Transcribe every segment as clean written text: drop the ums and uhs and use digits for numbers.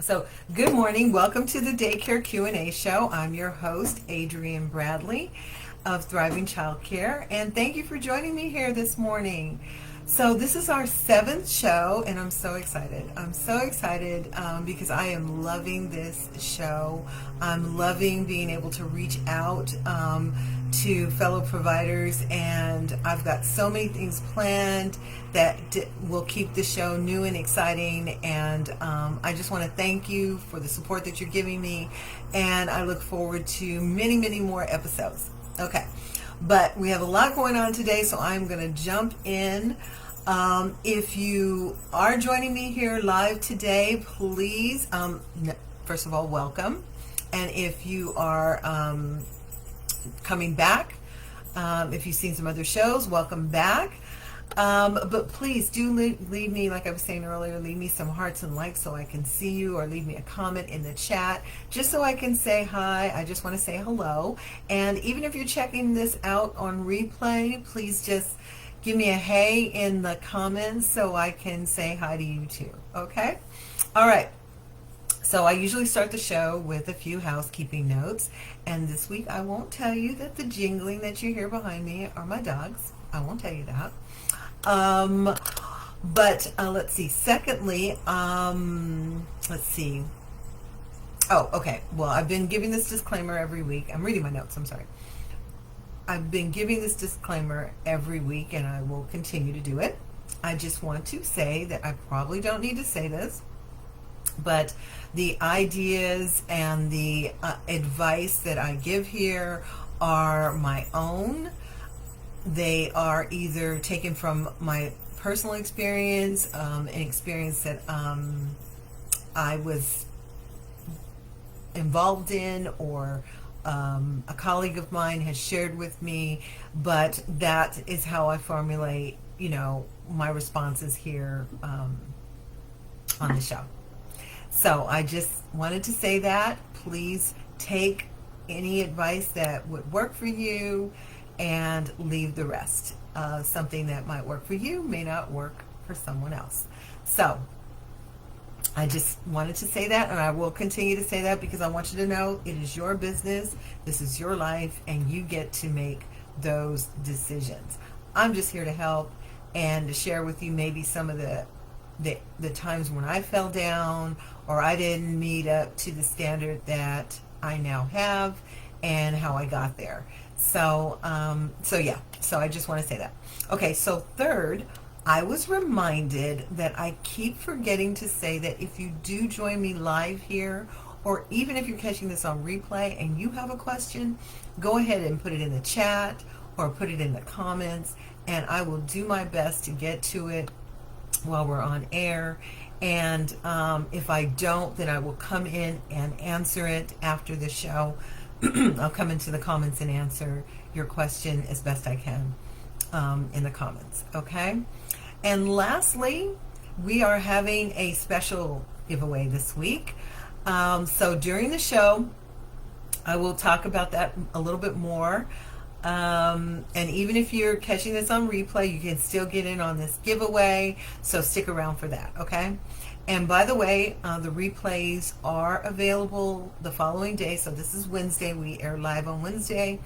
So, good morning. Welcome to the Daycare Q&A Show. I'm your host, Adrienne Bradley of Thriving Childcare, and thank you for joining me here this morning. So, this is our seventh show, and I'm so excited. I'm so excited because I am loving this show. I'm loving being able to reach out to fellow providers, and I've got so many things planned that will keep the show new and exciting, and I just want to thank you for the support that you're giving me, and I look forward to many, many more episodes. Okay, but we have a lot going on today, so I'm going to jump in. If you are joining me here live today, please, first of all, welcome. And if you are coming back, if you've seen some other shows, welcome back. But please do leave me, like I was saying earlier, leave me some hearts and likes so I can see you, or leave me a comment in the chat just so I can say hi. I just want to say hello. And even if you're checking this out on replay, please just give me a hey in the comments so I can say hi to you too. Okay? All right. So I usually start the show with a few housekeeping notes, and this week I won't tell you that the jingling that you hear behind me are my dogs. I won't tell you that. But let's see. Secondly, let's see. Oh, okay. Well, I've been giving this disclaimer every week. I'm reading my notes. I'm sorry. I've been giving this disclaimer every week, and I will continue to do it. I just want to say that I probably don't need to say this, but the ideas and the advice that I give here are my own. They are either taken from my personal experience, an experience that I was involved in, or a colleague of mine has shared with me, but that is how I formulate, my responses here on the show. So I just wanted to say that. Please take any advice that would work for you and leave the rest. Something that might work for you may not work for someone else. So I just wanted to say that, and I will continue to say that because I want you to know it is your business, this is your life, and you get to make those decisions. I'm just here to help and to share with you maybe some of the times when I fell down or I didn't meet up to the standard that I now have and how I got there. So I just want to say that. Okay, so third, I was reminded that I keep forgetting to say that if you do join me live here, or even if you're catching this on replay and you have a question, go ahead and put it in the chat or put it in the comments, and I will do my best to get to it while we're on air. And if I don't, then I will come in and answer it after the show. I'll come into the comments and answer your question as best I can in the comments, okay? And lastly, we are having a special giveaway this week. So during the show, I will talk about that a little bit more. And even if you're catching this on replay, you can still get in on this giveaway. So stick around for that, okay? And by the way, the replays are available the following day. So this is Wednesday. We air live on Wednesday.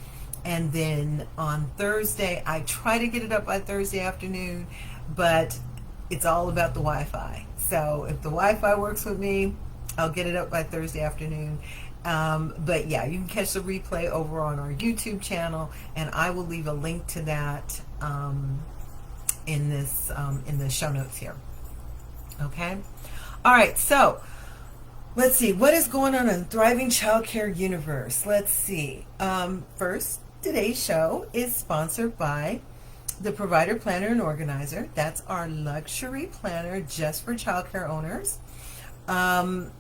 And then on Thursday, I try to get it up by Thursday afternoon, but it's all about the Wi-Fi. So if the Wi-Fi works with me, I'll get it up by Thursday afternoon. But yeah, you can catch the replay over on our YouTube channel, and I will leave a link to that in the show notes here. Okay? All right, so let's see. What is going on in Thriving Childcare Universe? Let's see. First, today's show is sponsored by the Provider Planner and Organizer. That's our luxury planner just for childcare owners. And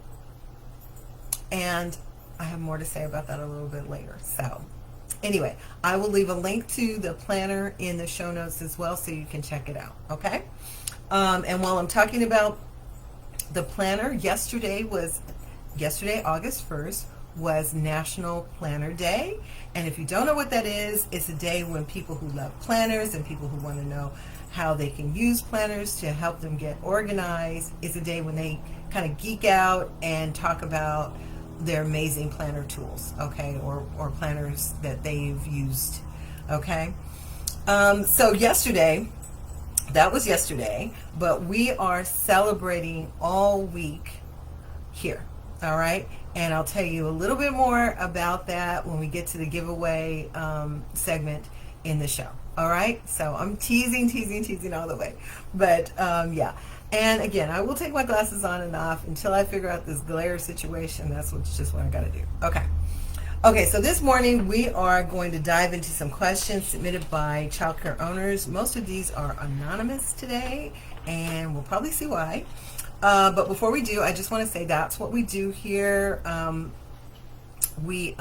I have more to say about that a little bit later. So anyway, I will leave a link to the planner in the show notes as well so you can check it out, okay? And while I'm talking about the planner, yesterday, August 1st, was National Planner Day. And if you don't know what that is, it's a day when people who love planners and people who want to know how they can use planners to help them get organized. It's a day when they kind of geek out and talk about their amazing planner tools, okay, or planners that they've used, okay. So yesterday, that was yesterday, but we are celebrating all week here, all right? And I'll tell you a little bit more about that when we get to the giveaway segment in the show, all right? So I'm teasing all the way. But yeah. And again, I will take my glasses on and off until I figure out this glare situation. That's just what I got to do. Okay. Okay, so this morning we are going to dive into some questions submitted by childcare owners. Most of these are anonymous today, and we'll probably see why. But before we do, I just want to say that's what we do here. We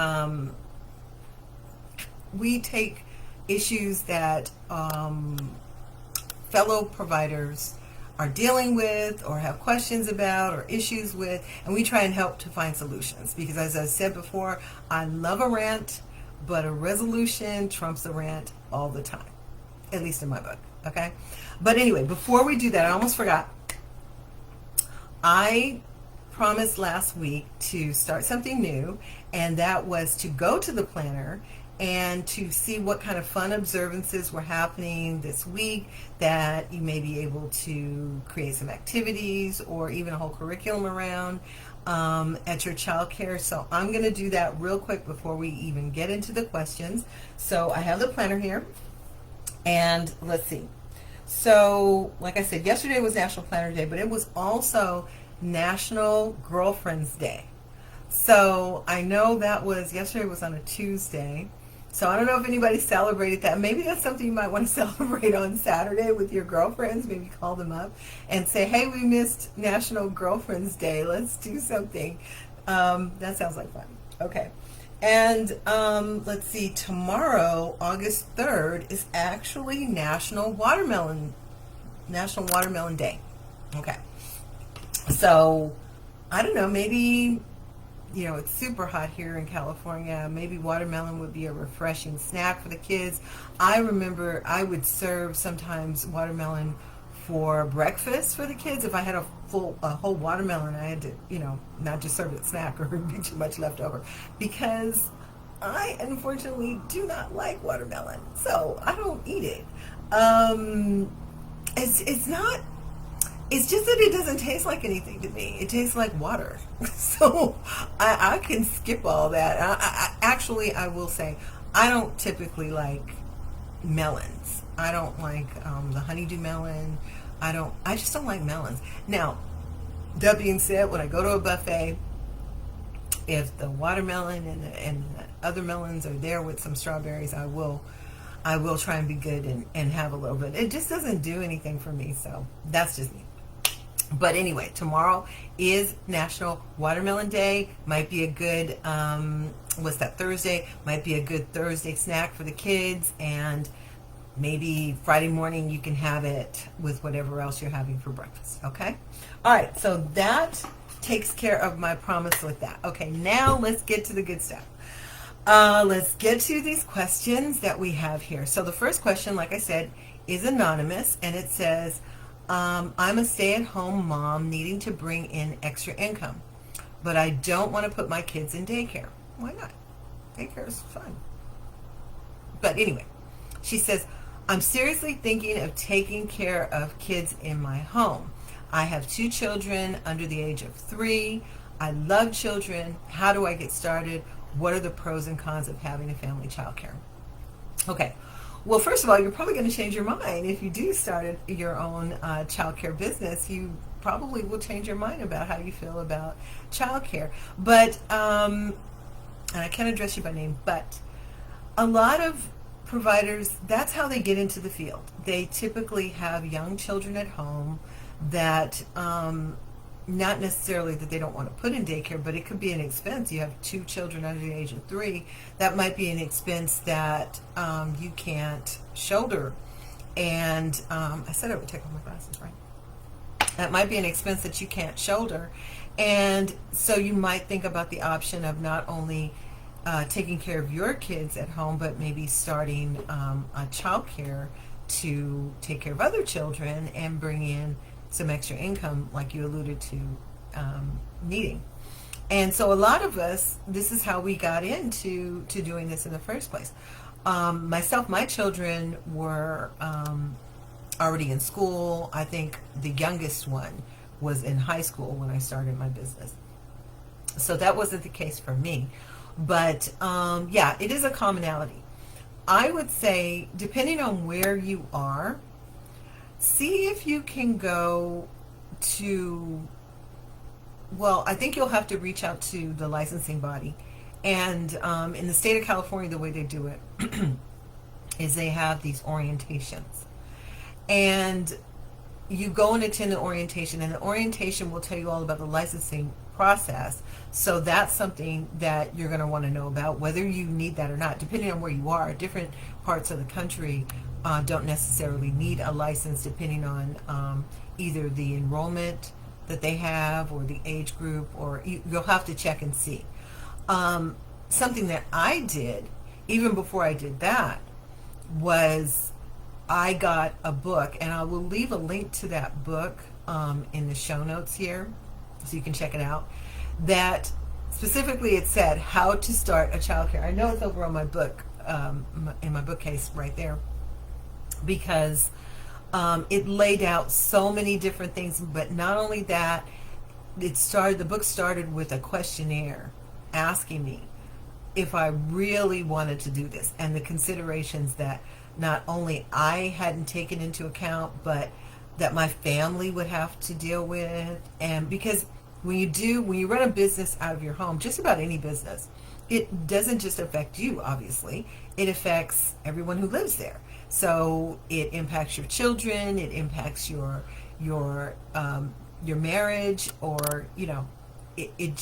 take issues that fellow providers are dealing with or have questions about or issues with, and we try and help to find solutions, because as I said before, I love a rant, but a resolution trumps a rant all the time, at least in my book, okay? But anyway, before we do that, I almost forgot. I promised last week to start something new, and that was to go to the planner and to see what kind of fun observances were happening this week that you may be able to create some activities or even a whole curriculum around at your childcare. So I'm going to do that real quick before we even get into the questions. So I have the planner here, and let's see. So like I said, yesterday was National Planner Day, but it was also National Girlfriends Day. So I know that was, yesterday was on a Tuesday. So I don't know if anybody celebrated that. Maybe that's something you might want to celebrate on Saturday with your girlfriends. Maybe call them up and say, hey, we missed National Girlfriends Day. Let's do something. That sounds like fun. Okay. And let's see, tomorrow, August 3rd, is actually National Watermelon Day. Okay. So, I don't know, maybe, you know, it's super hot here in California. Maybe watermelon would be a refreshing snack for the kids. I remember I would serve sometimes watermelon for breakfast for the kids. If I had a whole watermelon, I had to, you know, not just serve it snack or it would be too much left over, because I unfortunately do not like watermelon, so I don't eat it. It's just that it doesn't taste like anything to me. It tastes like water. So I can skip all that. Actually, I will say, I don't typically like melons. I don't like the honeydew melon. I just don't like melons. Now, that being said, when I go to a buffet, if the watermelon and the other melons are there with some strawberries, I will try and be good and have a little bit. It just doesn't do anything for me, so that's just me. But anyway, tomorrow is National Watermelon Day. Might be a good, what's that, Thursday? Might be a good Thursday snack for the kids, and maybe Friday morning you can have it with whatever else you're having for breakfast, okay? All right, so that takes care of my promise with that. Okay, now let's get to the good stuff. Let's get to these questions that we have here. So the first question, like I said, is anonymous, and it says, I'm a stay-at-home mom needing to bring in extra income, but I don't want to put my kids in daycare. Why not? Daycare is fun. But anyway, she says, I'm seriously thinking of taking care of kids in my home. I have 2 children under the age of 3. I love children. How do I get started? What are the pros and cons of having a family childcare? Okay. Well, first of all, you're probably going to change your mind. If you do start your own childcare business, you probably will change your mind about how you feel about childcare. But, and I can't address you by name, but a lot of providers, that's how they get into the field. They typically have young children at home that, not necessarily that they don't want to put in daycare, but it could be an expense. You have 2 children under the age of 3. That might be an expense that you can't shoulder. And I said I would take off my glasses, right? That might be an expense that you can't shoulder. And so you might think about the option of not only taking care of your kids at home, but maybe starting a childcare to take care of other children and bring in some extra income, like you alluded to needing. And so a lot of us, this is how we got into doing this in the first place. Myself, my children were already in school. I think the youngest one was in high school when I started my business. So that wasn't the case for me. But yeah, it is a commonality. I would say, depending on where you are, see if you can go to, well, I think you'll have to reach out to the licensing body. And in the state of California, the way they do it is they have these orientations. And you go and attend the orientation, and the orientation will tell you all about the licensing process. So that's something that you're going to want to know about, whether you need that or not, depending on where you are. Different parts of the country don't necessarily need a license, depending on either the enrollment that they have or the age group, or you'll have to check and see. Something that I did, even before I did that, was I got a book, and I will leave a link to that book in the show notes here so you can check it out, that specifically it said how to start a childcare. I know it's over on my book, in my bookcase right there, because it laid out so many different things. But not only that, the book started with a questionnaire asking me if I really wanted to do this, and the considerations that not only I hadn't taken into account, but that my family would have to deal with. And because when you run a business out of your home, just about any business, it doesn't just affect you, obviously. It affects everyone who lives there. So it impacts your children, it impacts your marriage, or it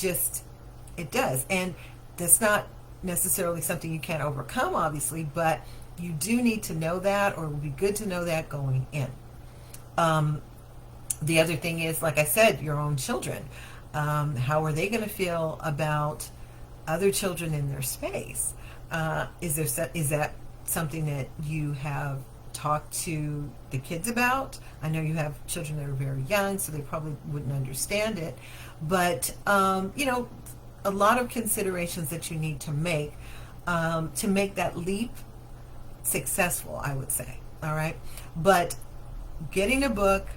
does. And that's not necessarily something you can't overcome, obviously, but you do need to know that, or it would be good to know that going in. The other thing is, like I said, your own children. How are they going to feel about other children in their space? Is that something that you have talked to the kids about? I know you have children that are very young, so they probably wouldn't understand it. But a lot of considerations that you need to make that leap successful, I would say. All right. But getting a book,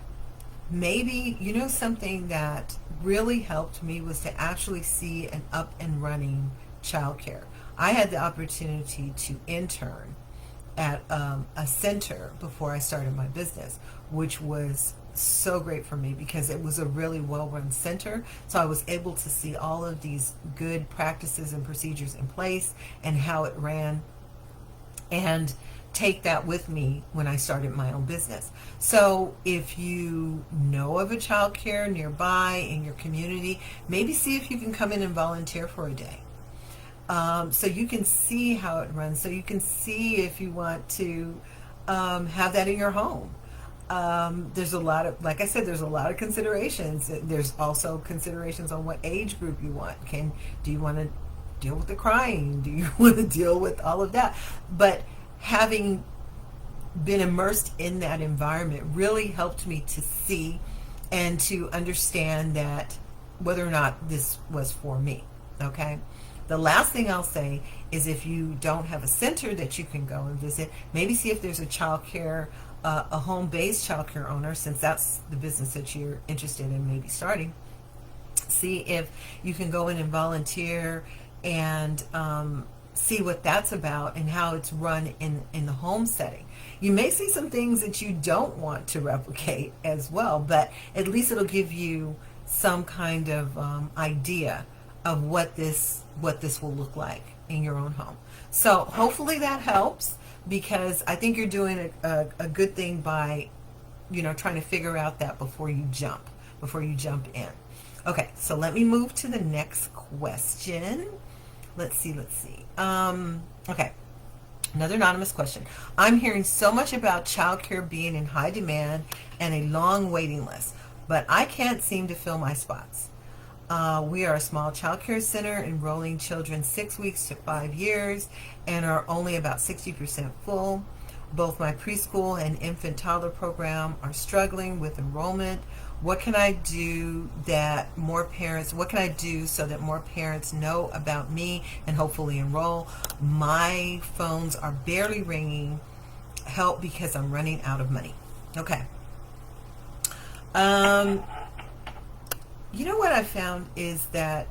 maybe, something that really helped me was to actually see an up and running childcare. I had the opportunity to intern at a center before I started my business, which was so great for me because it was a really well-run center. So I was able to see all of these good practices and procedures in place and how it ran, and take that with me when I started my own business. So if you know of a child care nearby in your community, maybe see if you can come in and volunteer for a day. So you can see how it runs. So you can see if you want to have that in your home. There's a lot of, like I said, there's a lot of considerations. There's also considerations on what age group you want. Do you want to deal with the crying? Do you want to deal with all of that? But having been immersed in that environment really helped me to see and to understand that whether or not this was for me. Okay. The last thing I'll say is, if you don't have a center that you can go and visit, maybe see if there's a child care, a home-based child care owner, since that's the business that you're interested in maybe starting. See if you can go in and volunteer and see what that's about and how it's run in the home setting. You may see some things that you don't want to replicate as well, but at least it'll give you some kind of idea of what this will look like in your own home. So hopefully that helps, because I think you're doing a good thing by trying to figure out that before you jump in. Okay, so let me move to the next question. Let's see. Okay, another anonymous question. I'm hearing so much about childcare being in high demand and a long waiting list, but I can't seem to fill my spots. We are a small child care center enrolling children 6 weeks to 5 years and are only about 60% full. Both my preschool and infant toddler program are struggling with enrollment. What can I do what can I do so that more parents know about me and hopefully enroll? My phones are barely ringing. Help because I'm running out of money. Okay. You know what I found is that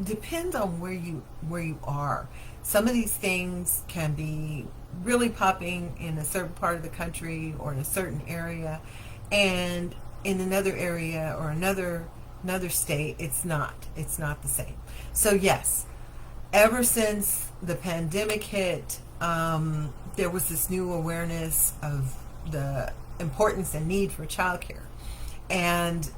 depends on where you are. Some of these things can be really popping in a certain part of the country or in a certain area, and in another area or another state it's not the same. So yes, ever since the pandemic hit, there was this new awareness of the importance and need for childcare, and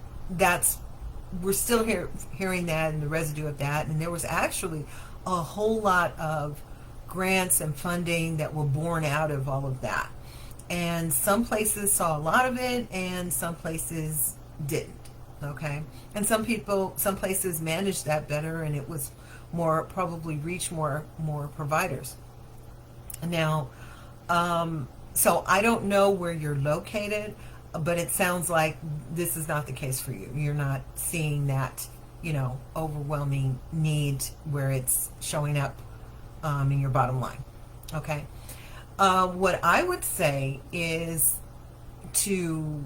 we're still hearing that and the residue of that. And there was actually a whole lot of grants and funding that were born out of all of that. And some places saw a lot of it and some places didn't. Okay. And some places managed that better, and it was probably reach more providers. Now, so I don't know where you're located, but it sounds like this is not the case for you. You're not seeing that, overwhelming need where it's showing up in your bottom line. Okay. What I would say is to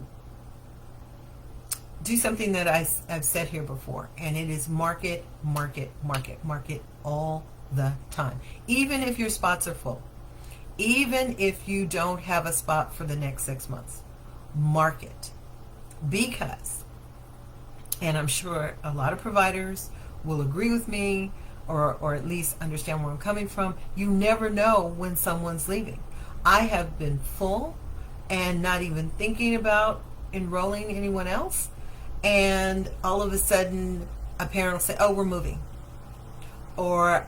do something that I've said here before, and it is market all the time. Even if your spots are full, even if you don't have a spot for the next 6 months, market. Because, and I'm sure a lot of providers will agree with me, or at least understand where I'm coming from, you never know when someone's leaving. I have been full and not even thinking about enrolling anyone else, and all of a sudden a parent will say, oh, we're moving, or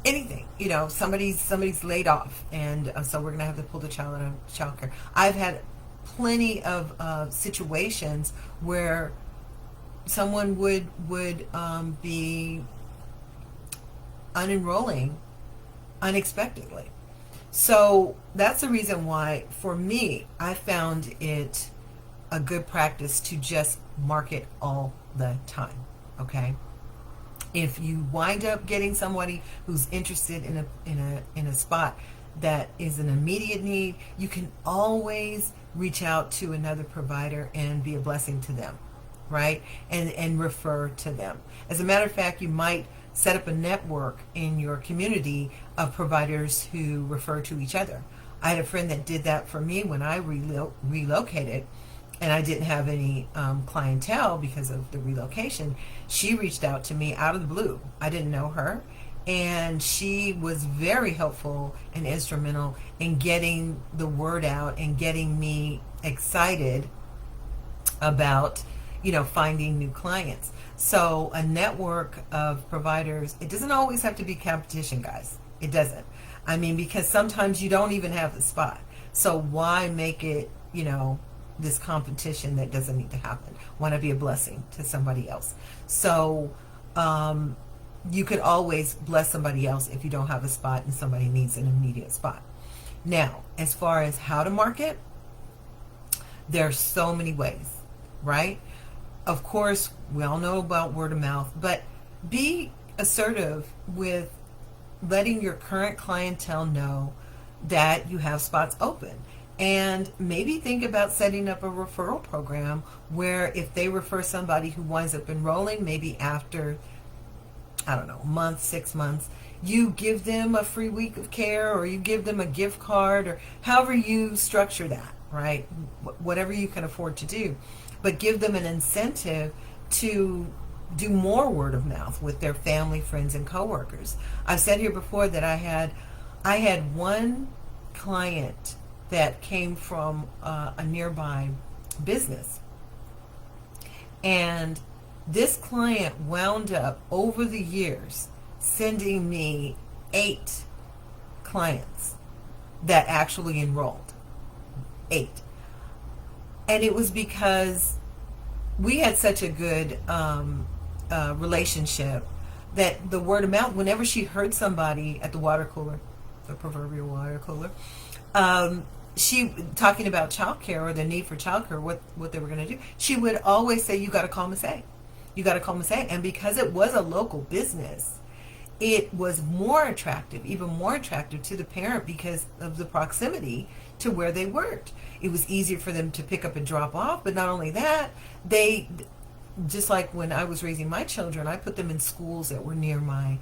anything, somebody's laid off, and so we're going to have to pull the child out of childcare. I've had plenty of situations where someone would be unenrolling unexpectedly. So that's the reason why, for me, I found it a good practice to just market all the time. Okay. If you wind up getting somebody who's interested in a spot that is an immediate need, you can always reach out to another provider and be a blessing to them, right? And refer to them. As a matter of fact, you might set up a network in your community of providers who refer to each other. I had a friend that did that for me when I relocated, and I didn't have any clientele because of the relocation. She reached out to me out of the blue. I didn't know her, and she was very helpful and instrumental in getting the word out and getting me excited about, finding new clients. So a network of providers, it doesn't always have to be competition, guys. It doesn't. I mean, because sometimes you don't even have the spot. So why make it, this competition that doesn't need to happen? Want to be a blessing to somebody else. So you could always bless somebody else if you don't have a spot and somebody needs an immediate spot. Now, as far as how to market, there are so many ways, right? Of course, we all know about word of mouth, but be assertive with letting your current clientele know that you have spots open. And maybe think about setting up a referral program where if they refer somebody who winds up enrolling, maybe after, a month, 6 months, you give them a free week of care, or you give them a gift card, or however you structure that, right? Whatever you can afford to do. But give them an incentive to do more word of mouth with their family, friends, and coworkers. I've said here before that I had one client that came from a nearby business, and this client wound up over the years sending me 8 clients that actually enrolled. 8. And it was because we had such a good relationship that the word of mouth, whenever she heard somebody at the water cooler, the proverbial water cooler, she talking about childcare or the need for childcare, what they were going to do, she would always say, "You got to call Miss A. You got to call Miss A." And because it was a local business, it was more attractive, even more attractive to the parent because of the proximity to where they worked. It was easier for them to pick up and drop off, but not only that, they, just like when I was raising my children, I put them in schools that were near my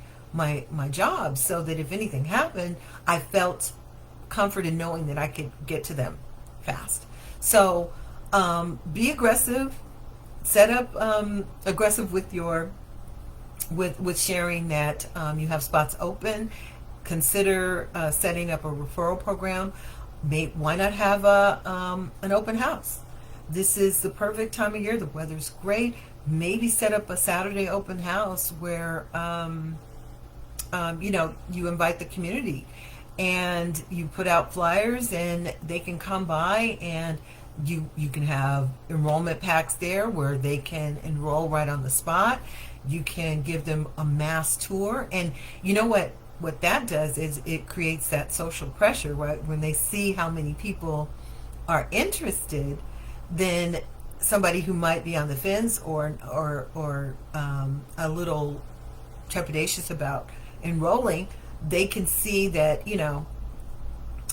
job, so that if anything happened, I felt comfort in knowing that I could get to them fast. So be aggressive, set up aggressive with your with sharing that you have spots open. Consider setting up a referral program. Why not have an open house? This is the perfect time of year. The weather's great. Maybe set up a Saturday open house where you invite the community and you put out flyers and they can come by, and you can have enrollment packs there where they can enroll right on the spot. You can give them a mass tour, and you know what that does is it creates that social pressure, right? When they see how many people are interested, then somebody who might be on the fence or a little trepidatious about enrolling, they can see that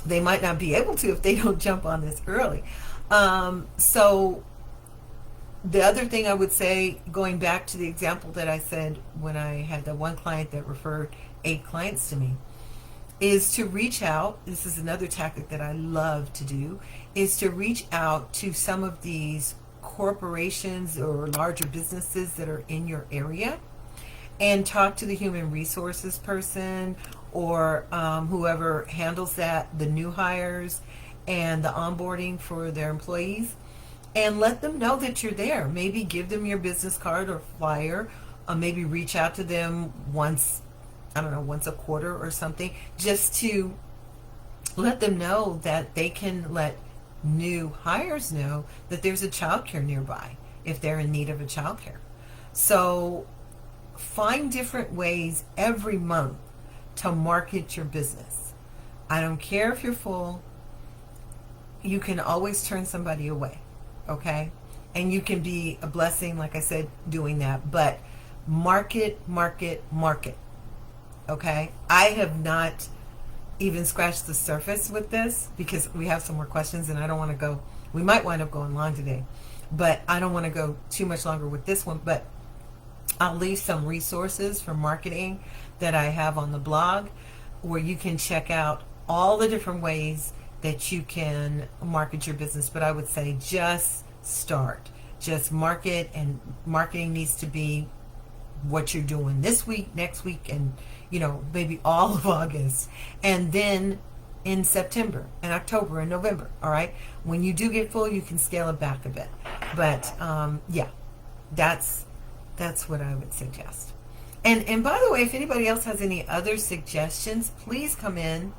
they might not be able to if they don't jump on this early. So the other thing I would say, going back to the example that I said when I had the one client that referred 8 clients to me, is to reach out. This is another tactic that I love to do, is to reach out to some of these corporations or larger businesses that are in your area and talk to the human resources person or whoever handles that, the new hires and the onboarding for their employees, and let them know that you're there. Maybe give them your business card or flyer. Maybe reach out to them once a quarter or something, just to let them know that they can let new hires know that there's a childcare nearby if they're in need of a childcare. So find different ways every month to market your business. I don't care if you're full. You can always turn somebody away, okay? And you can be a blessing, like I said, doing that. But market, okay? I have not even scratched the surface with this because we have some more questions and I don't want to go. We might wind up going long today, but I don't want to go too much longer with this one. But I'll leave some resources for marketing that I have on the blog where you can check out all the different ways that you can market your business. But I would say just start. Just market, and marketing needs to be what you're doing this week, next week, and maybe all of August. And then in September and October and November, all right? When you do get full, you can scale it back a bit. But that's what I would suggest. And by the way, if anybody else has any other suggestions, please come in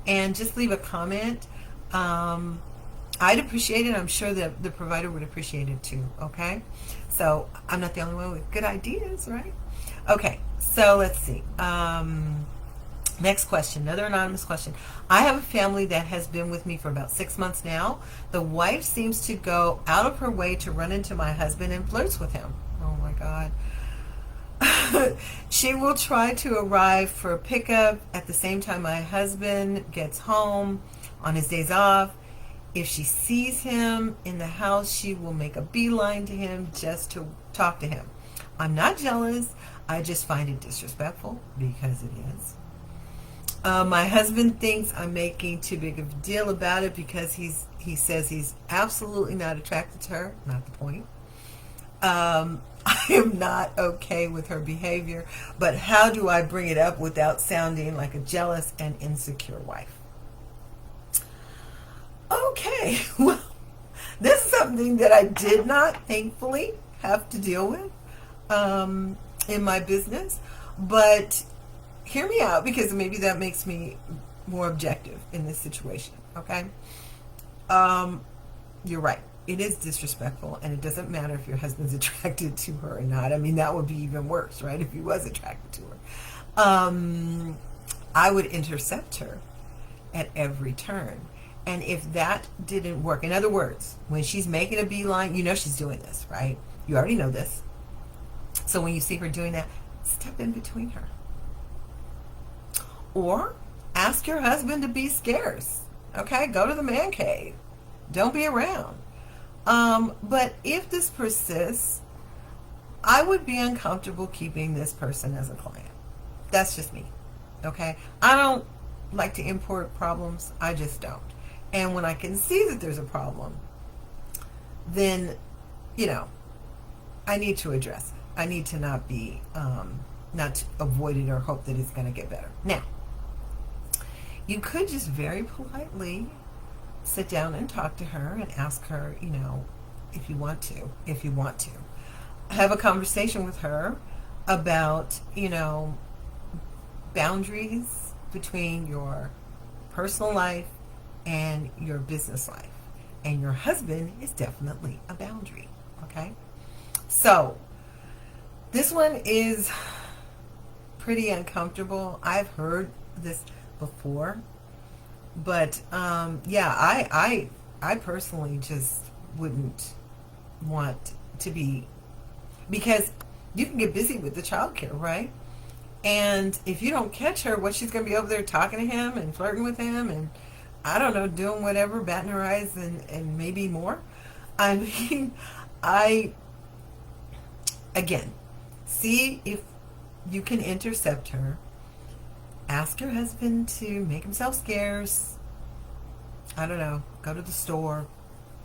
and just leave a comment. I'd appreciate it. I'm sure that the provider would appreciate it too, okay? So I'm not the only one with good ideas, right? Okay, so let's see. Next question, another anonymous question. I have a family that has been with me for about 6 months now. The wife seems to go out of her way to run into my husband and flirts with him. Oh my God. She will try to arrive for a pickup at the same time my husband gets home on his days off. If she sees him in the house, she will make a beeline to him just to talk to him. I'm not jealous. I just find it disrespectful because it is. My husband thinks I'm making too big of a deal about it because he says he's absolutely not attracted to her. Not the point. I am not okay with her behavior, but how do I bring it up without sounding like a jealous and insecure wife? Okay, well, this is something that I did not, thankfully, have to deal with in my business, but hear me out because maybe that makes me more objective in this situation, okay? You're right. it is disrespectful, and it doesn't matter if your husband's attracted to her or not. I mean, that would be even worse, right? If he was attracted to her. I would intercept her at every turn. And if that didn't work, in other words, when she's making a beeline, you know she's doing this, right? You already know this. So when you see her doing that, step in between her. Or ask your husband to be scarce. Okay? Go to the man cave. Don't be around. But if this persists, I would be uncomfortable keeping this person as a client. That's just me. Okay? I don't like to import problems. I just don't. And when I can see that there's a problem, then, I need to address it. I need to not be, not to avoid it or hope that it's going to get better. Now, you could just very politely sit down and talk to her and ask her, if you want to, have a conversation with her about, boundaries between your personal life and your business life. And your husband is definitely a boundary. Okay? So, this one is pretty uncomfortable. I've heard this before. But, I personally just wouldn't want to be, because you can get busy with the childcare, right? And if you don't catch her, she's going to be over there talking to him and flirting with him and, I don't know, doing whatever, batting her eyes and maybe more. I mean, again, see if you can intercept her. Ask your husband to make himself scarce. I don't know, go to the store,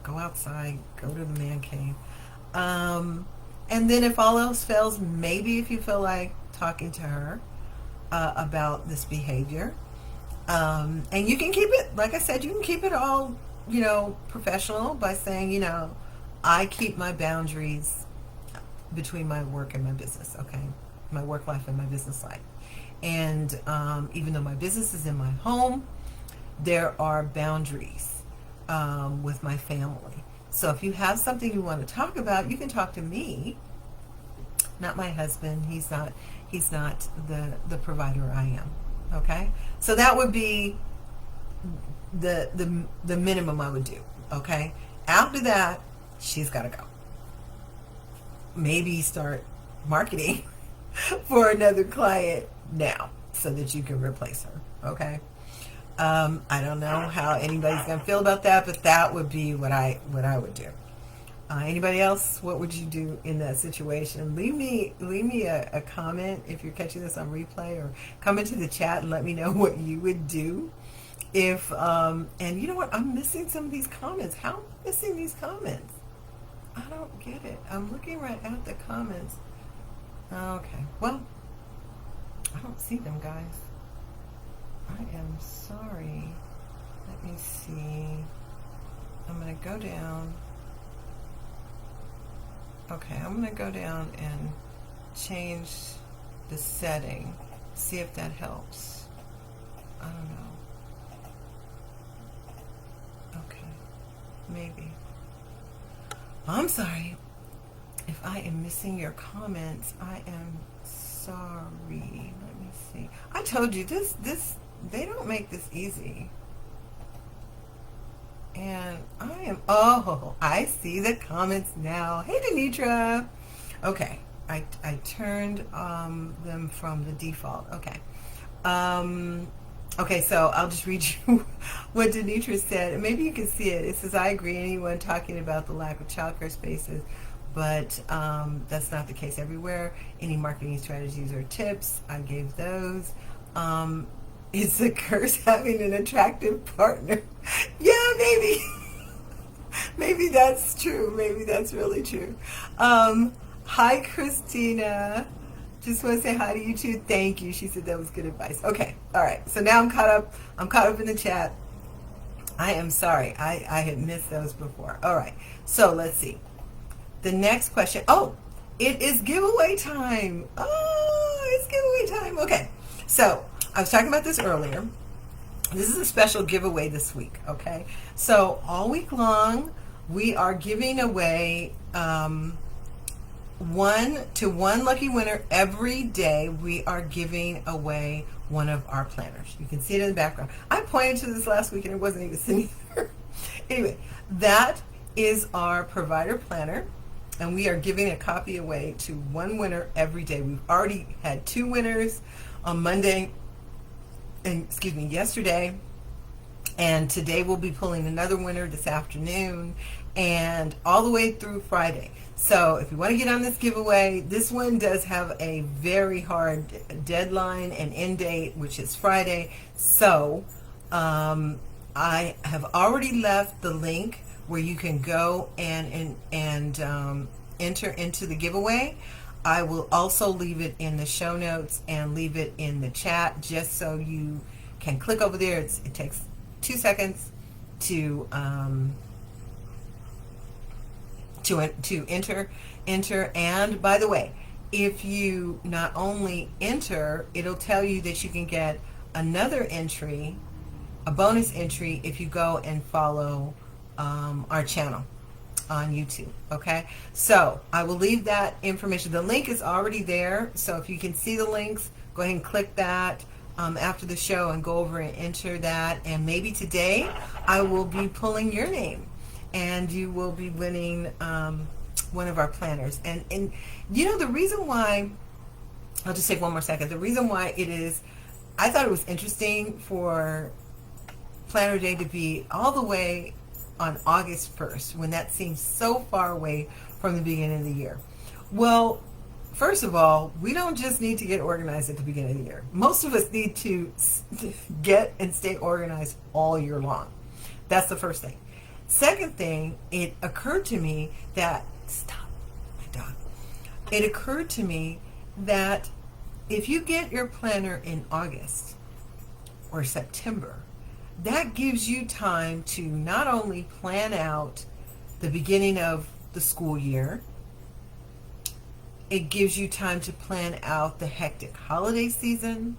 go outside, go to the man cave. And then if all else fails, maybe if you feel like talking to her about this behavior, and you can keep it, like I said, you can keep it all, professional by saying, I keep my boundaries between my work and my business, okay? My work life and my business life. And even though my business is in my home, there are boundaries with my family. So if you have something you want to talk about, you can talk to me, not my husband. He's not the provider I am. Okay? So that would be the minimum I would do. Okay? After that, she's got to go. Maybe start marketing for another client now so that you can replace her. Okay? I don't know how anybody's going to feel about that, but that would be what I would do. Anybody else? What would you do in that situation? Leave me a comment if you're catching this on replay, or come into the chat and let me know what you would do. If and you know what? I'm missing some of these comments. How am I missing these comments? I don't get it. I'm looking right at the comments. Okay. Well, I don't see them, guys. I am sorry. Let me see. I'm going to go down. Okay, I'm going to go down and change the setting. See if that helps. I don't know. Okay. Maybe. I'm sorry. If I am missing your comments, I am sorry. Let me see. I told you this they don't make this easy. And I see the comments now. Hey, Denitra. Okay, I turned them from the default. Okay. Okay, so I'll just read you what Denitra said. And maybe you can see it. It says, I agree, anyone talking about the lack of childcare spaces, but that's not the case everywhere. Any marketing strategies or tips? I gave those. It's a curse having an attractive partner. Yeah, maybe. Maybe that's true. Maybe that's really true. Hi, Christina. Just want to say hi to you too. Thank you. She said that was good advice. Okay. All right. So now I'm caught up. I'm caught up in the chat. I am sorry. I had missed those before. All right. So let's see. The next question. Oh, it is giveaway time. Oh, it's giveaway time. Okay. So I was talking about this earlier. This is a special giveaway this week, okay? So all week long, we are giving away one lucky winner every day. We are giving away one of our planners. You can see it in the background. I pointed to this last week and it wasn't even sitting there. Anyway, that is our provider planner, and we are giving a copy away to one winner every day. We've already had 2 winners on Monday, and yesterday, and today we'll be pulling another winner this afternoon, and all the way through Friday. So if you want to get on this giveaway, this one does have a very hard deadline and end date, which is Friday. So I have already left the link where you can go and enter into the giveaway. I will also leave it in the show notes and leave it in the chat, just so you can click over there. It takes 2 seconds to enter. And by the way, if you not only enter, it'll tell you that you can get another entry, a bonus entry, if you go and follow our channel on YouTube. Okay, so I will leave that information. The link is already there, so if you can see the links, go ahead and click that after the show and go over and enter that. And maybe today I will be pulling your name, and you will be winning one of our planners. And you know, the reason why, I'll just take one more second. The reason why it is, I thought it was interesting for Planner Day to be all the way on August 1st, when that seems so far away from the beginning of the year. Well, first of all, we don't just need to get organized at the beginning of the year. Most of us need to get and stay organized all year long. That's the first thing. Second thing, it occurred to me that, stop, my dog. It occurred to me that if you get your planner in August or September, that gives you time to not only plan out the beginning of the school year, it gives you time to plan out the hectic holiday season,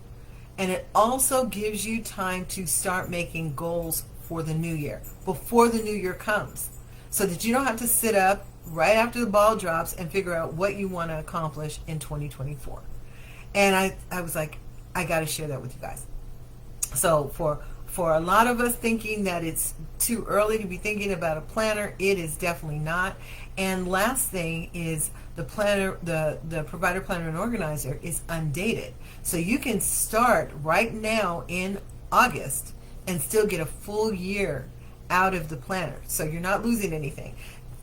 and it also gives you time to start making goals for the new year, before the new year comes, so that you don't have to sit up right after the ball drops and figure out what you want to accomplish in 2024. And I was like, I got to share that with you guys. So for a lot of us thinking that it's too early to be thinking about a planner, it is definitely not. And last thing is, the planner, the provider planner and organizer is undated. So you can start right now in August and still get a full year out of the planner. So you're not losing anything.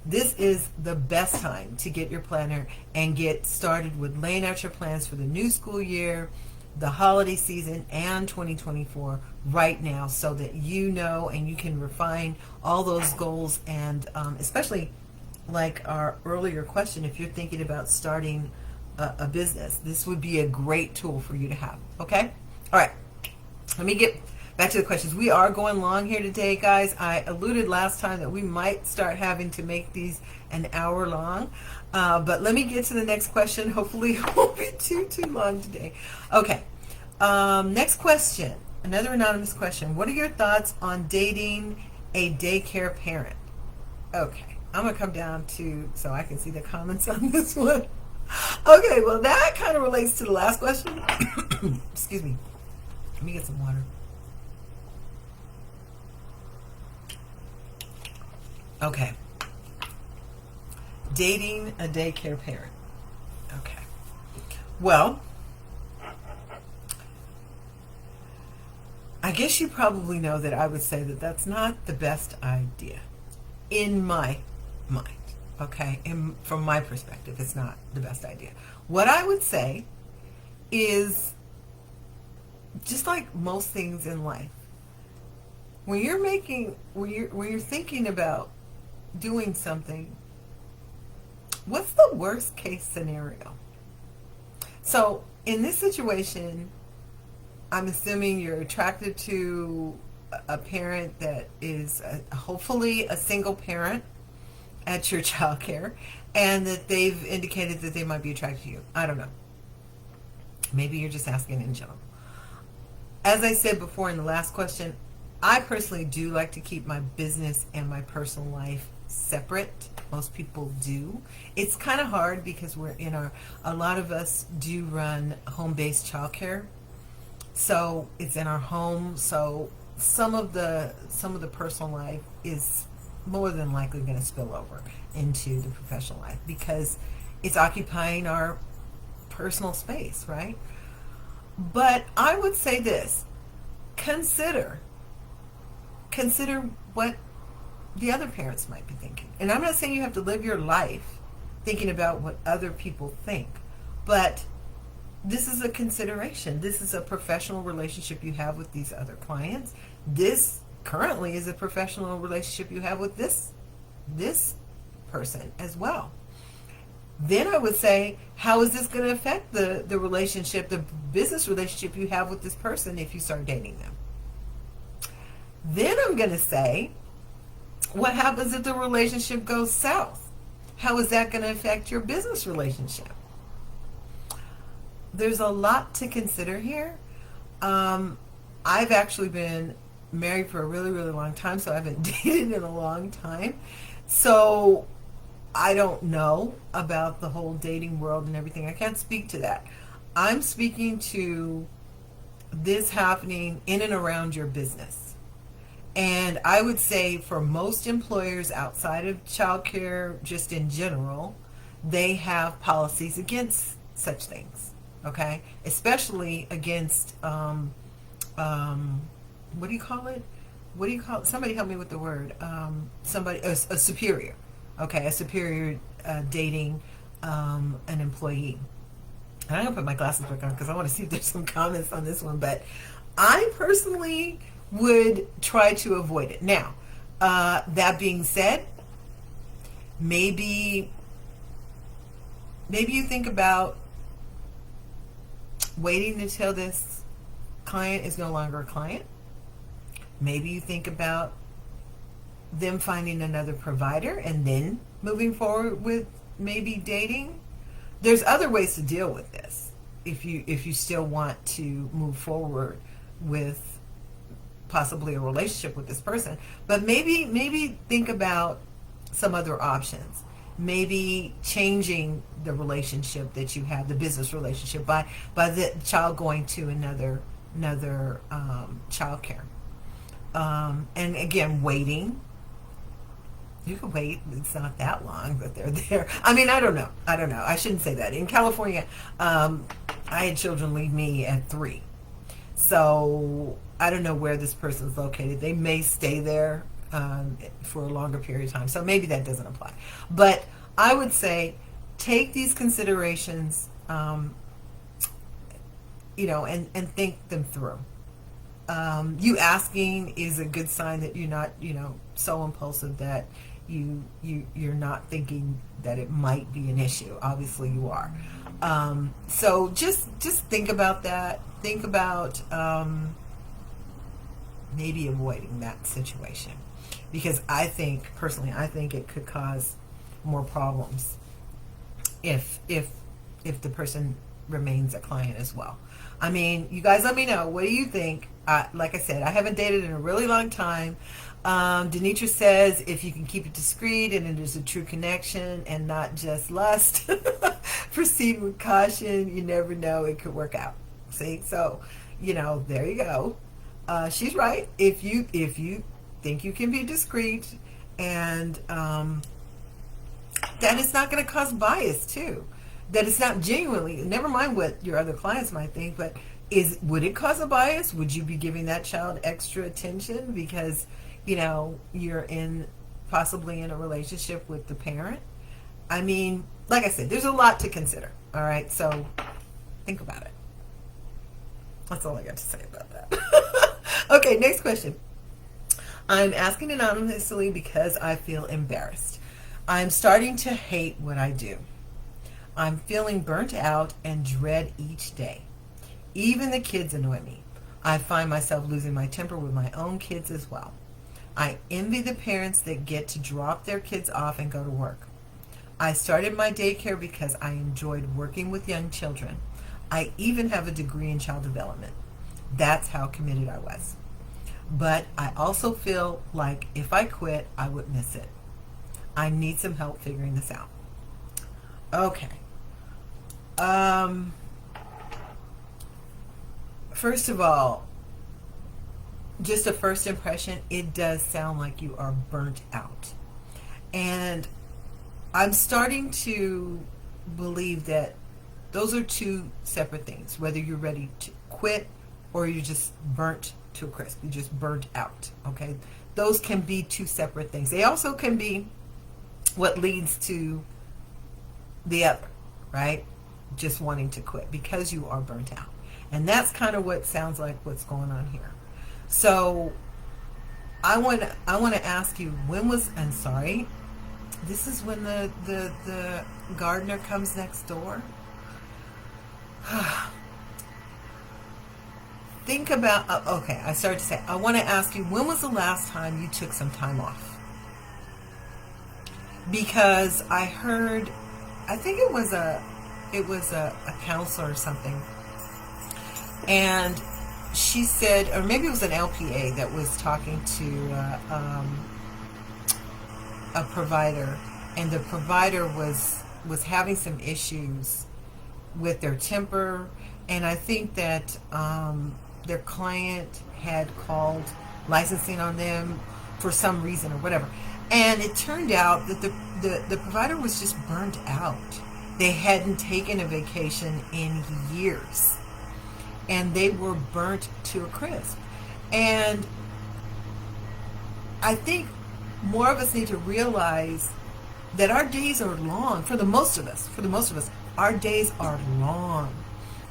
This is the best time to get your planner and get started with laying out your plans for the new school year, the holiday season, and 2024 right now, so that you know and you can refine all those goals. And especially like our earlier question, if you're thinking about starting a business, this would be a great tool for you to have. Okay? All right. Let me get back to the questions. We are going long here today, guys. I alluded last time that we might start having to make these an hour long. But let me get to the next question. Hopefully it won't be too long today. Okay. Next question. Another anonymous question. What are your thoughts on dating a daycare parent? Okay. I'm going to come down to, so I can see the comments on this one. Okay. Well, that kind of relates to the last question. Excuse me. Let me get some water. Okay. Dating a daycare parent. Okay. Well, I guess you probably know that I would say that that's not the best idea in my mind. Okay? From my perspective, it's not the best idea. What I would say is, just like most things in life, when you're thinking about doing something, what's the worst case scenario? So in this situation, I'm assuming you're attracted to a parent that is hopefully a single parent at your childcare, and that they've indicated that they might be attracted to you. I don't know. Maybe you're just asking in general. As I said before in the last question, I personally do like to keep my business and my personal life separate. Most people do. It's kind of hard because a lot of us do run home-based childcare. So it's in our home. So some of the personal life is more than likely going to spill over into the professional life because it's occupying our personal space, right? But I would say this: consider what the other parents might be thinking. And I'm not saying you have to live your life thinking about what other people think, but this is a consideration. This is a professional relationship you have with these other clients. This currently is a professional relationship you have with this person as well. Then I would say, how is this going to affect the relationship, the business relationship you have with this person if you start dating them? Then I'm going to say, what happens if the relationship goes south? How is that going to affect your business relationship? There's a lot to consider here. I've actually been married for a really, really long time, so I haven't dated in a long time. So I don't know about the whole dating world and everything. I can't speak to that. I'm speaking to this happening in and around your business. And I would say for most employers outside of childcare, just in general, they have policies against such things. Okay, especially against what do you call it? What do you call it? Somebody help me with the word. A superior. Okay, a superior dating an employee. And I'm gonna put my glasses back on because I want to see if there's some comments on this one. But I personally would try to avoid it. Now, that being said, maybe you think about waiting until this client is no longer a client. Maybe you think about them finding another provider and then moving forward with maybe dating. There's other ways to deal with this if you still want to move forward with possibly a relationship with this person. But maybe think about some other options. Maybe changing the relationship that you have, the business relationship, by the child going to another childcare. And again, waiting. You can wait. It's not that long, but they're there. I mean, I don't know. I shouldn't say that. In California, I had children leave me at 3. So I don't know where this person's located. They may stay there for a longer period of time. So maybe that doesn't apply. But I would say take these considerations, and think them through. You asking is a good sign that you're not, so impulsive that you're not thinking that it might be an issue. Obviously you are. So just think about that. Think about maybe avoiding that situation, because I think it could cause more problems if the person remains a client as well. I mean, you guys let me know. What do you think? Like I said, I haven't dated in a really long time. Denitra says if you can keep it discreet and it is a true connection and not just lust, proceed with caution. You never know, it could work out. See? So, there you go. She's right. If you think you can be discreet and that it's not going to cause bias too. That it's not genuinely, never mind what your other clients might think, but would it cause a bias? Would you be giving that child extra attention because, you're possibly in a relationship with the parent? I mean, like I said, there's a lot to consider. All right. So think about it. That's all I got to say about that. Okay. Next question. I'm asking anonymously because I feel embarrassed. I'm starting to hate what I do. I'm feeling burnt out and dread each day. Even the kids annoy me. I find myself losing my temper with my own kids as well. I envy the parents that get to drop their kids off and go to work. I started my daycare because I enjoyed working with young children. I even have a degree in child development. That's how committed I was. But I also feel like if I quit, I would miss it. I need some help figuring this out. Okay. First of all, just a first impression, it does sound like you are burnt out. And I'm starting to believe that those are two separate things, whether you're ready to quit or you're just burnt to a crisp. You're just burnt out, okay? Those can be two separate things. They also can be what leads to the other, right? Just wanting to quit because you are burnt out. And that's kind of what sounds like what's going on here. So I want to ask you, when was, I'm sorry, this is when the gardener comes next door. Think about, okay, I started to say, I want to ask you, when was the last time you took some time off? Because I heard, I think it was a counselor or something, and she said, or maybe it was an LPA that was talking to a provider, and the provider was having some issues with their temper, and I think that their client had called licensing on them for some reason or whatever. And it turned out that the provider was just burnt out. They hadn't taken a vacation in years. And they were burnt to a crisp. And I think more of us need to realize that our days are long. For the most of us, our days are long.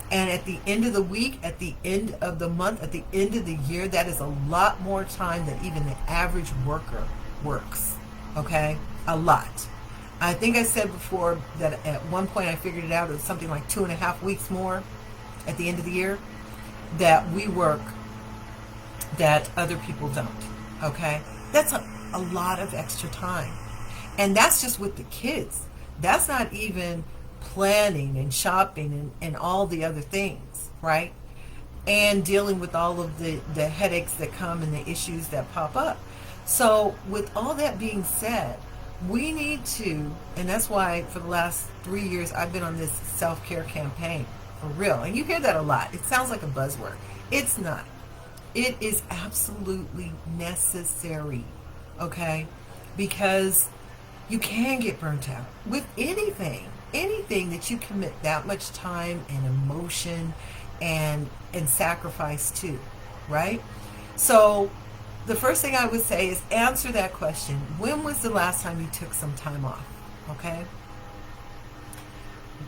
And at the end of the week, at the end of the month, at the end of the year, that is a lot more time than even the average worker works. Okay? A lot. I think I said before that at one point I figured it out, it was something like 2.5 weeks more at the end of the year that we work that other people don't. Okay? That's a lot of extra time. And that's just with the kids. That's not even planning and shopping and all the other things, right? And dealing with all of the headaches that come and the issues that pop up. So with all that being said, we need to, and that's why for the last 3 years I've been on this self-care campaign, for real. And you hear that a lot. It sounds like a buzzword. It's not. It is absolutely necessary, okay? Because you can get burnt out with anything that you commit that much time and emotion and sacrifice to, right? So the first thing I would say is answer that question. When was the last time you took some time off? Okay?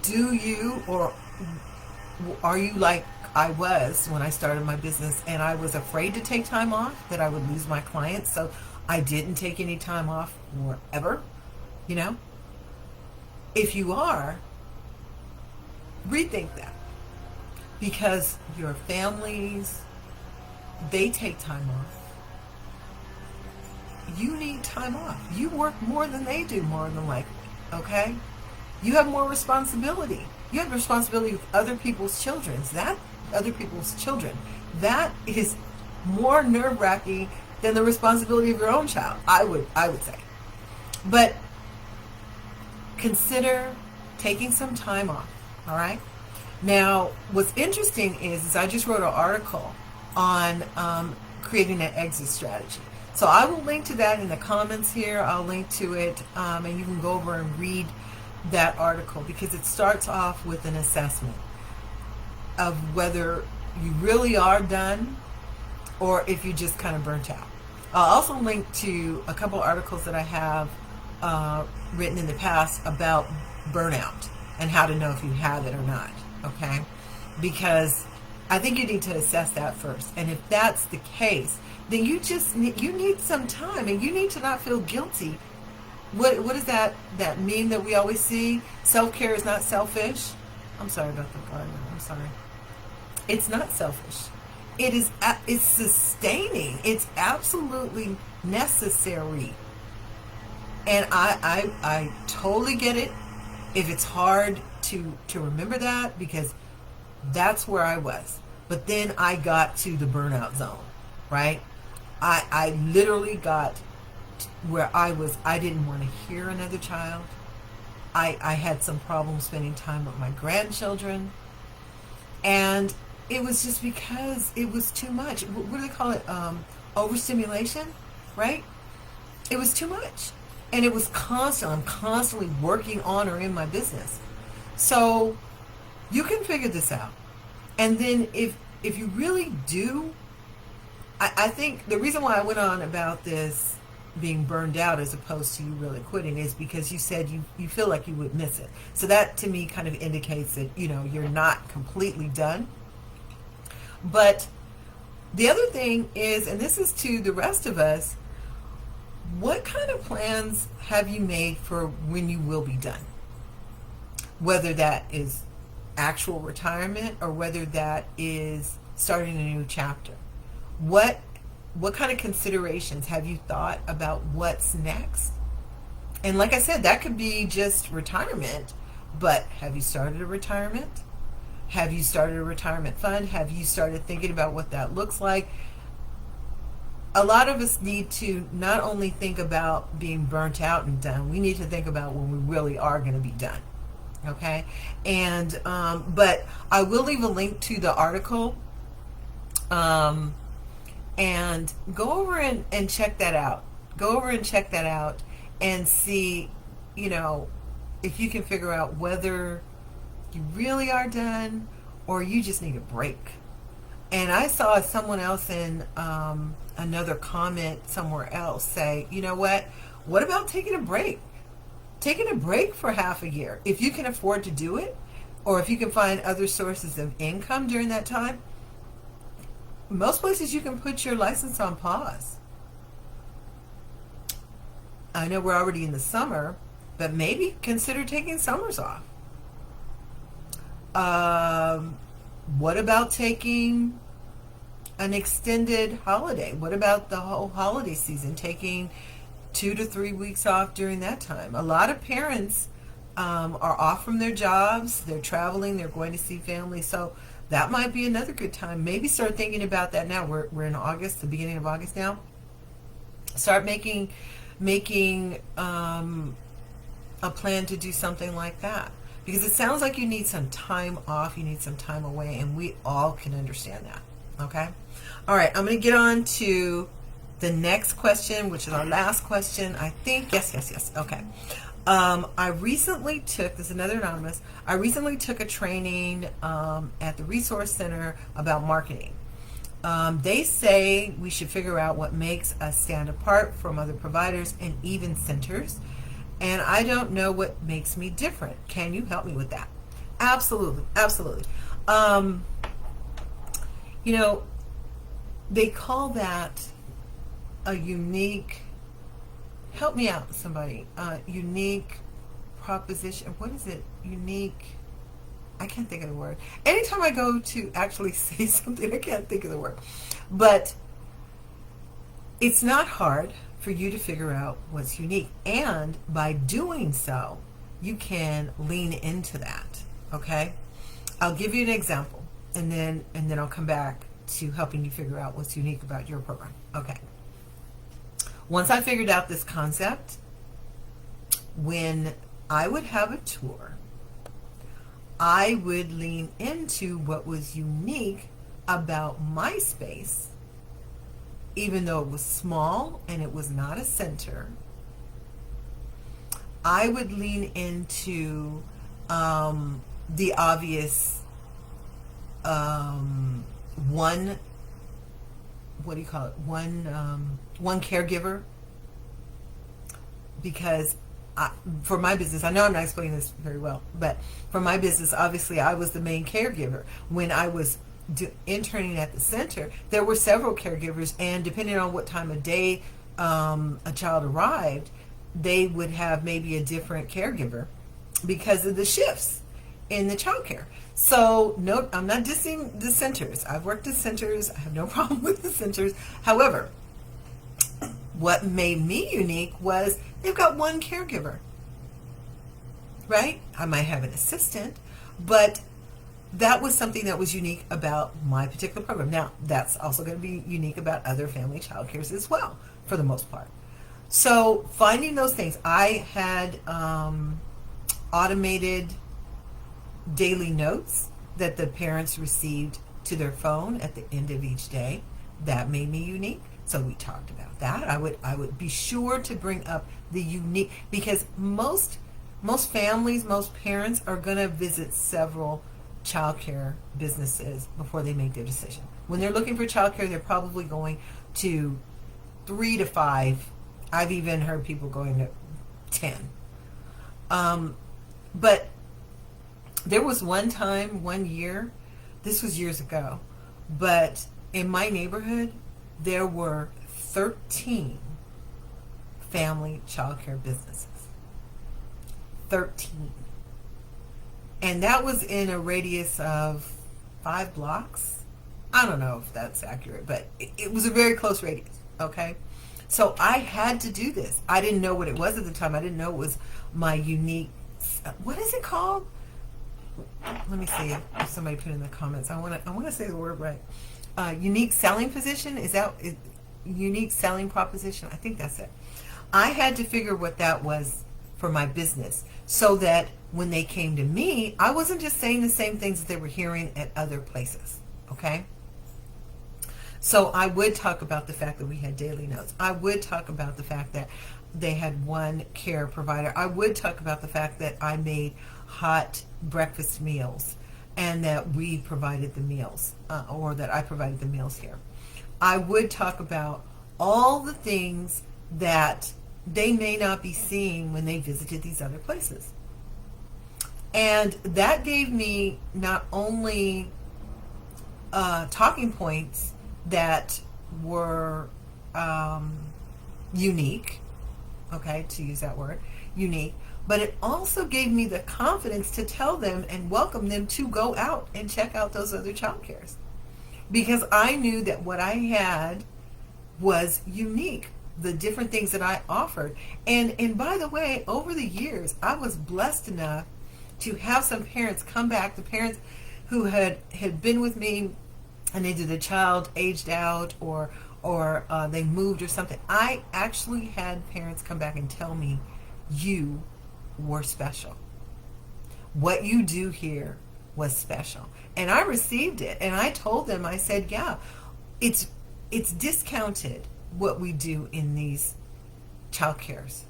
Do you, or are you like I was when I started my business, and I was afraid to take time off, that I would lose my clients, so I didn't take any time off forever? You know? If you are, rethink that. Because your families, they take time off. You need time off. You work more than they do, more than likely. Okay? You have more responsibility. You have responsibility with other people's children. That is more nerve-wracking than the responsibility of your own child, I would say. But consider taking some time off, all right? Now, what's interesting is I just wrote an article on creating an exit strategy. So I will link to that in the comments here. I'll link to it, and you can go over and read that article, because it starts off with an assessment of whether you really are done or if you just kind of burnt out. I'll also link to a couple articles that I have written in the past about burnout and how to know if you have it or not, okay? Because I think you need to assess that first. And if that's the case, then you need some time, and you need to not feel guilty. What is that meme that we always see? Self-care is not selfish. I'm sorry about the gardener. I'm sorry. It's not selfish. It's sustaining. It's absolutely necessary. And I totally get it if it's hard to remember that, because that's where I was. But then I got to the burnout zone, right? I literally got where I didn't want to hear another child. I had some problems spending time with my grandchildren. And it was just because it was too much. What do they call it? Overstimulation, right? It was too much. And it was I'm constantly working on or in my business. So you can figure this out. And then if you really do, I think the reason why I went on about this being burned out as opposed to you really quitting is because you said you feel like you would miss it. So that to me kind of indicates that, you're not completely done. But the other thing is, and this is to the rest of us, what kind of plans have you made for when you will be done? Whether that is actual retirement or whether that is starting a new chapter. What kind of considerations have you thought about what's next? And like I said, that could be just retirement, but have you started a retirement? Have you started a retirement fund? Have you started thinking about what that looks like? A lot of us need to not only think about being burnt out and done, we need to think about when we really are going to be done. Okay? And, but I will leave a link to the article. And go over and check that out. Go over and check that out and see, if you can figure out whether you really are done or you just need a break. And I saw someone else in another comment somewhere else say, you know what about taking a break? Taking a break for half a year. If you can afford to do it, or if you can find other sources of income during that time, most places you can put your license on pause. I know we're already in the summer, but maybe consider taking summers off. What about taking an extended holiday? What about the whole holiday season, taking 2 to 3 weeks off during that time? A lot of parents are off from their jobs, they're traveling, they're going to see family, so that might be another good time. Maybe start thinking about that now. We're in August, the beginning of August now. Start making a plan to do something like that. Because it sounds like you need some time off, you need some time away, and we all can understand that. Okay? All right, I'm going to get on to the next question, which is our last question, I think. Yes. Okay. I recently took, this is another anonymous, I recently took a training at the Resource Center about marketing. They say we should figure out what makes us stand apart from other providers and even centers. And I don't know what makes me different. Can you help me with that? Absolutely. They call that a unique, help me out, somebody, unique proposition. What is it? Unique, I can't think of the word. Anytime I go to actually say something, I can't think of the word. But it's not hard for you to figure out what's unique. And by doing so, you can lean into that. Okay? I'll give you an example, and then I'll come back to helping you figure out what's unique about your program. Okay. Once I figured out this concept, when I would have a tour, I would lean into what was unique about my space, even though it was small and it was not a center. I would lean into the obvious one caregiver, because for my business, I know I'm not explaining this very well, but for my business, obviously I was the main caregiver. When I was interning at the center, there were several caregivers, and depending on what time of day a child arrived, they would have maybe a different caregiver because of the shifts in the childcare. So no, I'm not dissing the centers. I've worked at centers. I have no problem with the centers. However, what made me unique was they've got one caregiver, right? I might have an assistant, but that was something that was unique about my particular program. Now, that's also going to be unique about other family child cares as well, for the most part. So finding those things, I had automated daily notes that the parents received to their phone at the end of each day. That made me unique. So we talked about that. I would be sure to bring up the unique, because most families, most parents are going to visit several childcare businesses before they make their decision. When they're looking for childcare, they're probably going to 3 to 5. I've even heard people going to 10. But there was one time, one year, this was years ago, but in my neighborhood, there were 13 family childcare businesses. 13. And that was in a radius of 5 blocks. I don't know if that's accurate, but it was a very close radius, okay? So I had to do this. I didn't know what it was at the time. I didn't know it was my unique, what is it called? Let me see if somebody put in the comments. I want to say the word right. Unique selling position, unique selling proposition? I think that's it. I had to figure what that was for my business, so that when they came to me, I wasn't just saying the same things that they were hearing at other places. Okay? So I would talk about the fact that we had daily notes. I would talk about the fact that they had one care provider. I would talk about the fact that I made hot breakfast meals and that we provided the meals, or that I provided the meals here. I would talk about all the things that they may not be seeing when they visited these other places. And that gave me not only talking points that were unique, okay, to use that word, unique, but it also gave me the confidence to tell them and welcome them to go out and check out those other child cares. Because I knew that what I had was unique, the different things that I offered. And by the way, over the years, I was blessed enough to have some parents come back, the parents who had been with me and either the child aged out or they moved or something. I actually had parents come back and tell me, you were special. What you do here was special. And I received it. And I told them, I said, yeah, it's discounted what we do in these child cares.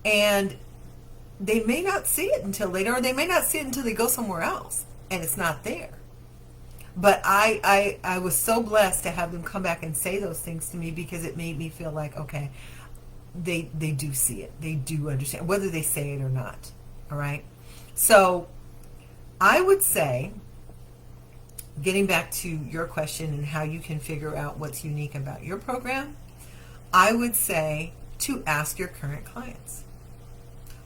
And they may not see it until later, or they may not see it until they go somewhere else and it's not there. But I was so blessed to have them come back and say those things to me, because it made me feel like, okay, they do see it. They do understand, whether they say it or not. All right? So I would say, getting back to your question and how you can figure out what's unique about your program, I would say to ask your current clients,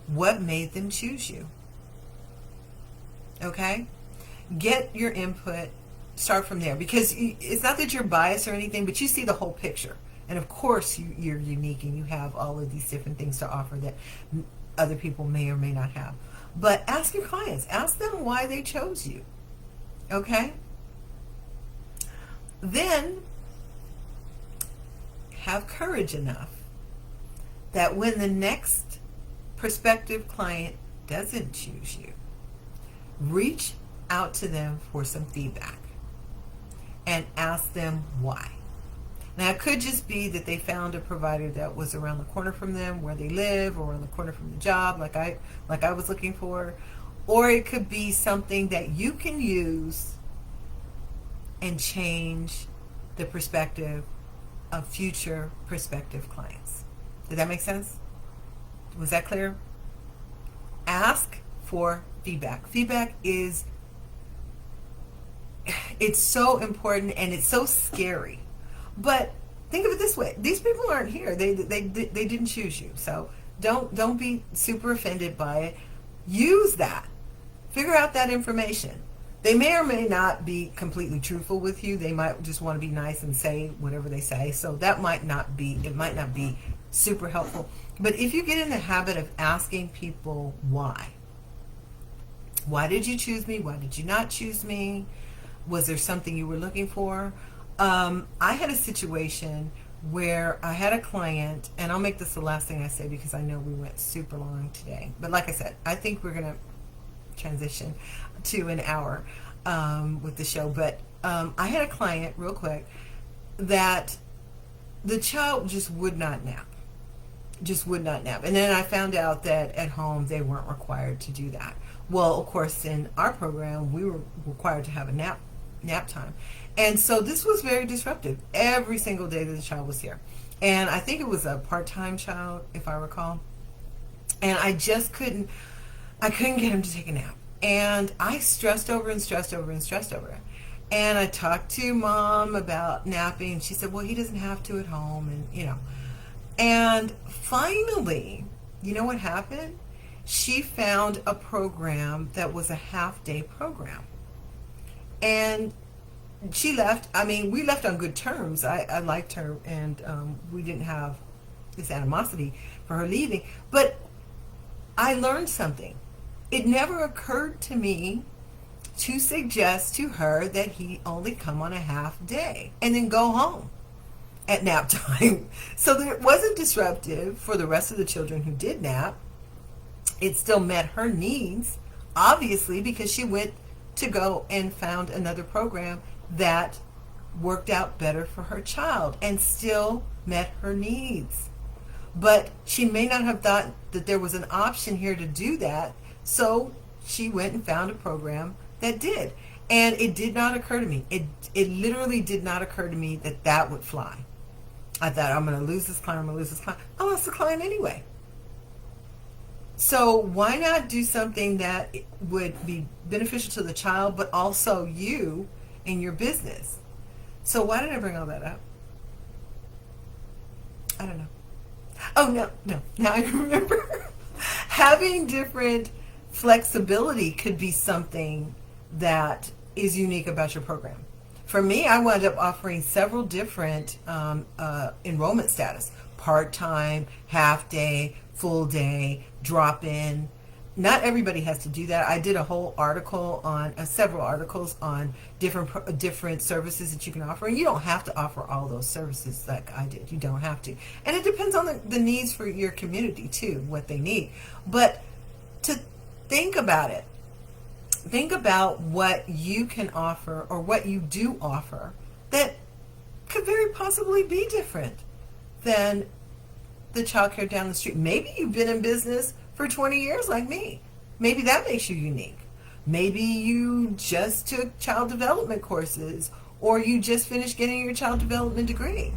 what made them choose you? Okay? Get your input. Start from there, because it's not that you're biased or anything, but you see the whole picture. And of course you're unique and you have all of these different things to offer that other people may or may not have. But ask your clients. Ask them why they chose you. Okay? Then have courage enough that when the next prospective client doesn't choose you, reach out to them for some feedback and ask them why. Now, it could just be that they found a provider that was around the corner from them, where they live, or around the corner from the job, like I was looking for. Or it could be something that you can use and change the perspective of future prospective clients. Did that make sense? Was that clear? Ask for feedback. Feedback is, it's so important and it's so scary. But think of it this way: these people aren't here. They didn't choose you. So don't be super offended by it. Use that. Figure out that information. They may or may not be completely truthful with you. They might just want to be nice and say whatever they say. So that might not be super helpful. But if you get in the habit of asking people why did you choose me? Why did you not choose me? Was there something you were looking for? I had a situation where I had a client, and I'll make this the last thing I say because I know we went super long today. But like I said, I think we're going to transition to an hour with the show. But I had a client, real quick, that the child just would not nap. Just would not nap. And then I found out that at home they weren't required to do that. Well, of course, in our program, we were required to have a nap time. And so this was very disruptive every single day that the child was here. And I think it was a part-time child, if I recall. And I just couldn't get him to take a nap. And I stressed over and stressed over and stressed over it. And I talked to Mom about napping, and she said, well, he doesn't have to at home, and And finally, you know what happened? She found a program that was a half-day program. And she left. I mean, we left on good terms. I liked her, and we didn't have this animosity for her leaving. But I learned something. It never occurred to me to suggest to her that he only come on a half day and then go home at nap time. So that it wasn't disruptive for the rest of the children who did nap. It still met her needs, obviously, because she went to go and found another program that worked out better for her child and still met her needs. But she may not have thought that there was an option here to do that, so she went and found a program that did. And it did not occur to me. It literally did not occur to me that that would fly. I thought, I'm going to lose this client, I lost the client anyway. So why not do something that would be beneficial to the child, but also you in your business? So why did I bring all that up? I don't know. Oh, no. Now I remember. Having different flexibility could be something that is unique about your program. For me, I wound up offering several different enrollment status: part-time, half-day, full-day, drop-in. Not everybody has to do that. I did a whole article on, several articles on different services that you can offer. And you don't have to offer all those services like I did. You don't have to. And it depends on the needs for your community too, what they need. But to think about it, think about what you can offer or what you do offer that could very possibly be different than the childcare down the street. Maybe you've been in business for 20 years like me. Maybe that makes you unique. Maybe you just took child development courses, or you just finished getting your child development degree.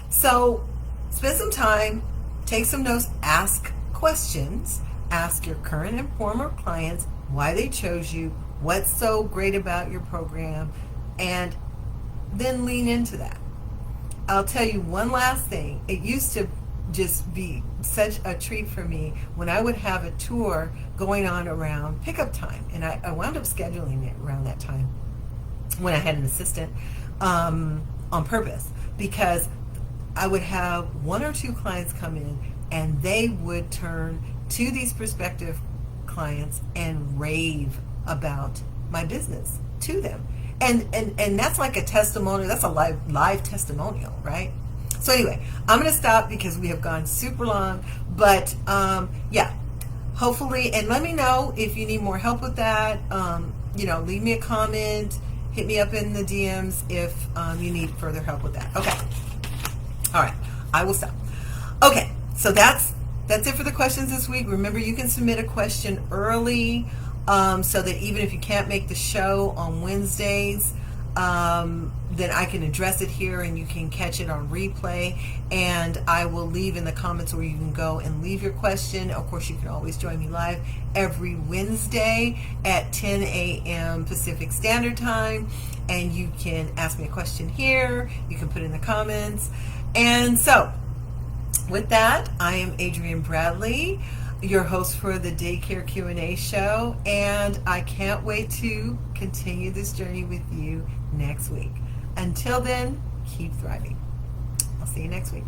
So spend some time, take some notes, ask questions, ask your current and former clients why they chose you, what's so great about your program, and then lean into that. I'll tell you one last thing. It used to just be such a treat for me when I would have a tour going on around pickup time, and I wound up scheduling it around that time when I had an assistant on purpose, because I would have one or two clients come in and they would turn to these prospective clients and rave about my business to them. And that's like a testimonial. That's a live testimonial, right? So anyway, I'm going to stop because we have gone super long. But yeah, hopefully, and let me know if you need more help with that. Leave me a comment, hit me up in the DMs if you need further help with that. Okay. All right. I will stop. Okay. So that's it for the questions this week. Remember, you can submit a question early. So that even if you can't make the show on Wednesdays, then I can address it here and you can catch it on replay. And I will leave in the comments where you can go and leave your question. Of course, you can always join me live every Wednesday at 10 a.m. Pacific Standard Time. And you can ask me a question here. You can put it in the comments. And so, with that, I am Adrienne Bradley, your host for the Daycare Q&A Show, and I can't wait to continue this journey with you next week. Until then, keep thriving. I'll see you next week.